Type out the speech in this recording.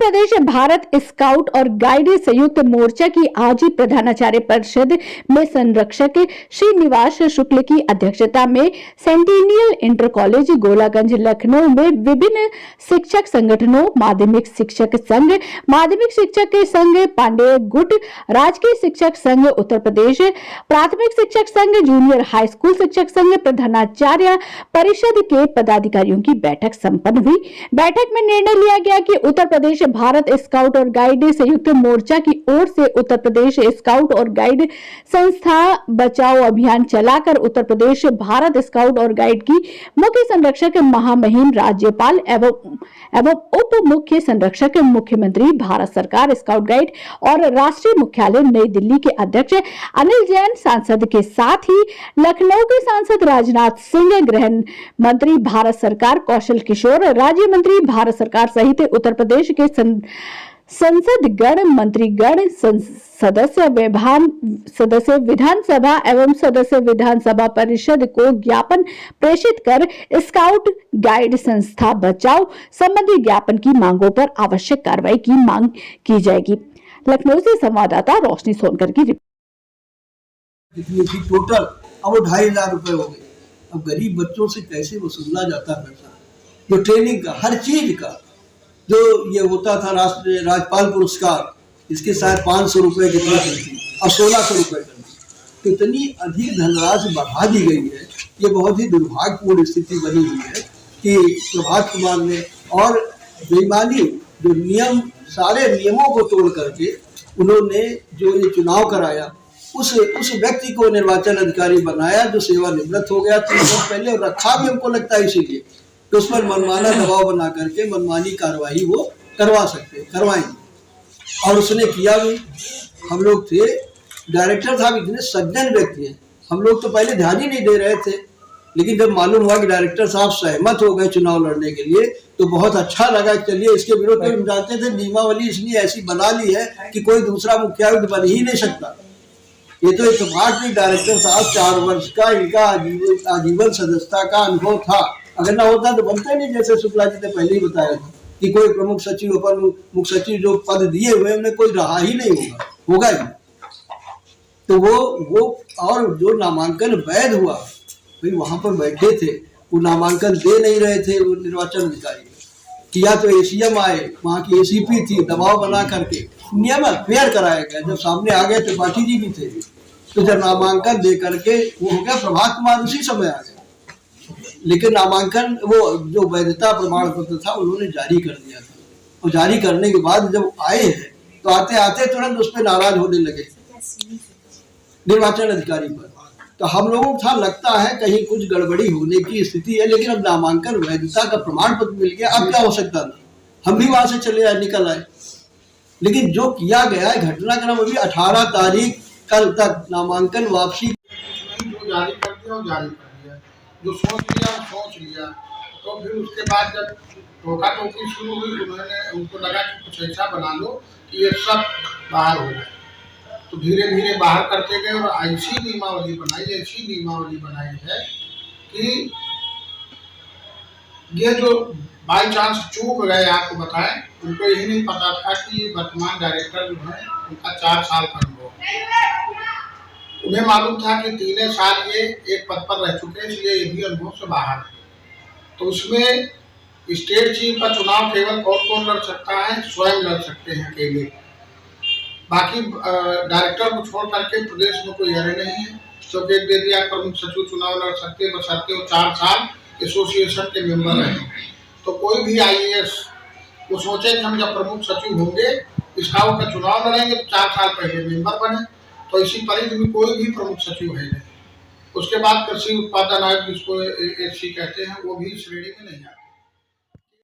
प्रदेश Bharat scout और guide संयुक्त मोर्चा की आज ही प्रधानाचार्य परिषद में संरक्षक श्रीनिवास शुक्ल की अध्यक्षता में centennial inter college Golaganj Lucknow में विभिन्न शिक्षक संगठनों, माध्यमिक शिक्षक संघ, माध्यमिक शिक्षक संघ पांडेय गुट, राजकीय शिक्षक संघ उत्तर प्रदेश, प्राथमिक शिक्षक संघ, जूनियर हाई स्कूल शिक्षक संघ, प्रधानाचार्य परिषद के पदाधिकारियों की बैठक संपन्न हुई। बैठक में निर्णय लिया गया कि उत्तर प्रदेश भारत स्काउट और गाइड संयुक्त मोर्चा की ओर से उत्तर प्रदेश स्काउट और गाइड संस्था बचाओ अभियान चलाकर उत्तर प्रदेश भारत स्काउट और गाइड की मुख्य संरक्षक महामहिम राज्यपाल एवं उप मुख्य संरक्षक मुख्यमंत्री भारत सरकार स्काउट गाइड और राष्ट्रीय मुख्यालय नई दिल्ली के अध्यक्ष अनिल जैन सांसद के साथ ही लखनऊ के सांसद राजनाथ सिंह, गृह मंत्री भारत सरकार कौशल किशोर, राज्य मंत्री भारत सरकार सहित उत्तर प्रदेश के संसदगण, मंत्रीगण, सदस्य विधानसभा एवं सदस्य विधानसभा परिषद को ज्ञापन प्रेषित कर स्काउट गाइड संस्था बचाओ संबंधी ज्ञापन की मांगों पर आवश्यक कार्रवाई की मांग की जाएगी। लखनऊ से संवाददाता रोशनी सोनकर की रिपोर्ट। टोटल अब 2,500 रुपए हो गए। अब गरीब बच्चों से कैसे वसूला जाता पैसा, जो ट्रेनिंग का हर चीज का जो ये होता था राज्यपाल पुरस्कार, इसके शायद 500 रुपए कितना थी, अब 1600 रुपए कर दी। तो इतनी अधिक धनराशि बढ़ा दी गई है। ये बहुत ही दुर्भाग्यपूर्ण स्थिति बनी हुई है कि प्रभात कुमार ने और बेईमानी जो नियम, सारे नियमों को तोड़ करके उन्होंने जो ये चुनाव कराया, उस व्यक्ति को निर्वाचन अधिकारी बनाया जो सेवानिवृत्त हो गया 3 वर्ष पहले, और रखा भी हमको लगता है इसीलिए तो उस पर मनमाना दबाव बना करके मनमानी कार्रवाई वो करवाएंगे। और उसने किया भी। हम लोग थे, डायरेक्टर साहब इतने सज्जन व्यक्ति हैं, हम लोग तो पहले ध्यान ही नहीं दे रहे थे, लेकिन जब मालूम हुआ कि डायरेक्टर साहब सहमत हो गए चुनाव लड़ने के लिए तो बहुत अच्छा लगा। चलिए, इसके विरोध में हम जानते थे नियमावली इसलिए ऐसी बना ली है कि कोई दूसरा मुखिया बन ही नहीं सकता। ये तो इत्तेफाक की डायरेक्टर साहब 4 वर्ष का इनका आजीवन सदस्यता का अनुभव था। अगर ना होता तो बनता ही नहीं, जैसे शुक्ला जी ने पहले ही बताया था कि कोई प्रमुख सचिव, अपर मुख्य सचिव जो पद दिए हुए उन्हें कोई रहा ही नहीं होगा ही। तो वो और जो नामांकन वैध हुआ, भाई वहां पर बैठे थे, वो नामांकन दे नहीं रहे थे वो निर्वाचन अधिकारी, किया तो एसीएम आए, वहाँ की एसीपी थी, दबाव बना करके नियम फेयर कराया गया। जब सामने आ गए त्रिपाठी जी भी थे, तो जब नामांकन दे करके वो हो गया, प्रभात कुमार उसी समय आ गए, लेकिन नामांकन वो जो वैधता प्रमाण पत्र था उन्होंने जारी कर दिया था। और जारी करने के बाद जब आए हैं तो आते आते तुरंत उस पर नाराज होने लगे निर्वाचन अधिकारी पर। तो हम लोगों को था लगता है कहीं कुछ गड़बड़ी होने की स्थिति है, लेकिन अब नामांकन वैधता का प्रमाण पत्र मिल गया, अब क्या हो सकता था, हम भी वहां से चले आए, निकल आए। लेकिन जो किया गया है घटनाक्रम अभी 18 तारीख कल तक नामांकन वापसी जो जारी कर दिया जारी कर दिया, जो सोच लिया। तो फिर उसके बाद जब धोखा धोखी शुरू हुई, उनको लगा कि कुछ ऐसा बना लो कि ये सब बाहर हो जाए। तो धीरे धीरे बाहर करते गए और ऐसी नियमावली बनाई है कि ये जो बाई चांस चूक गए, आपको बताएं, उनको यही नहीं पता था कि वर्तमान डायरेक्टर जो है उनका 4 साल का अनुभव। उन्हें मालूम था कि 3 साल ये एक पद पर रह चुके हैं, इसलिए ये भी अनुभव से बाहर है। तो उसमें स्टेट चीफ का चुनाव केवल कौन लड़ सकता है, स्वयं लड़ सकते हैं अकेले। बाकी डायरेक्टर को छोड़ करके प्रदेश में कोई हरे नहीं है। क्योंकि दे दिया प्रमुख सचिव चुनाव लड़ सकते, बशर्ते वो 4 साल एसोसिएशन के मेंबर हैं। तो कोई भी IAS वो सोचे कि हम जब प्रमुख सचिव होंगे, स्काउट का चुनाव लड़ेंगे, तो 4 साल पहले मेंबर बने। तो इसी परिधि में कोई भी प्रमुख सचिव है नहीं। उसके बाद कृषि उत्पादन आयोग, जिसको SC कहते हैं, वो भी श्रेणी में नहीं आता।